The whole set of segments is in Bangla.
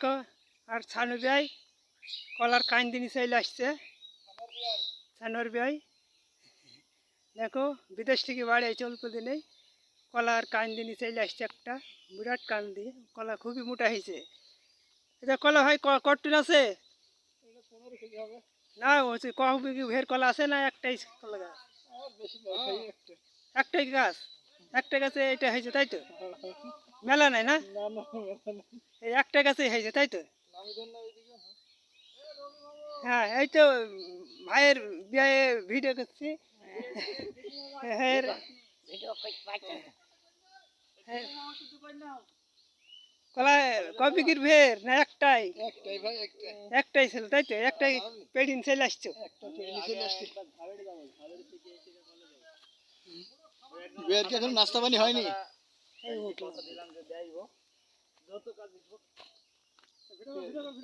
দেখো আর ছানু ভাই কলার কাইন্দি নিয়ে চলে আসছে। ছানুর ভাই দেখো বিদেশ থেকে বাড়ি আইছে অল্প দিনেই, কলার কাইন্দি নিয়ে চলে আসছে একটা বিরাট কান্দি, কলা খুবই মোটা হয়েছে। এটা কলা ভাই কট্টুন আছে না, কবি ভের কলা আছে না একটাই কলা গাছ? একটাই গাছ, একটা গাছে এটা হয়েছে তাই তো, মেলা নাই না, এই একটা গাছে হয়েছে তাই তো। হ্যাঁ এই তো ভাইয়ের বিয়ে ভিডিও করছি। কলা কবিকির ভের না একটাই? একটাই ছিল তাই তো, একটাই পেড়িন চলে আসছো। নাস্তা পানি হয়নি?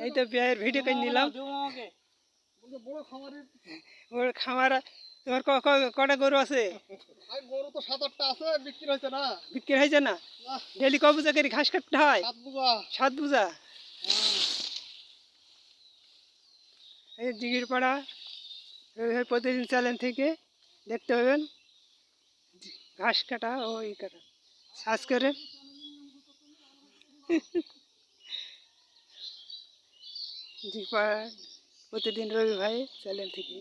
এই তো বিয়ের ভিডিও করে নিলাম। ওর খামার তোমার কটা গরু আছে? গরু তো 7-8টা আছে, বিক্রি হয়েছে না। বিক্রি হয়েছে না? ডেলি ক বুঝা করে ঘাস কাটতে হয়? 7 বুঝা। 7 বুঝা। এই দিঘির পাড়া প্রতিদিন চ্যানেল থেকে দেখতে পাবেন ঘাস কাটা ও ই কাটা, সার্চ করে। জি পাড়া প্রতিদিন রবি ভাই চ্যানেল থেকে।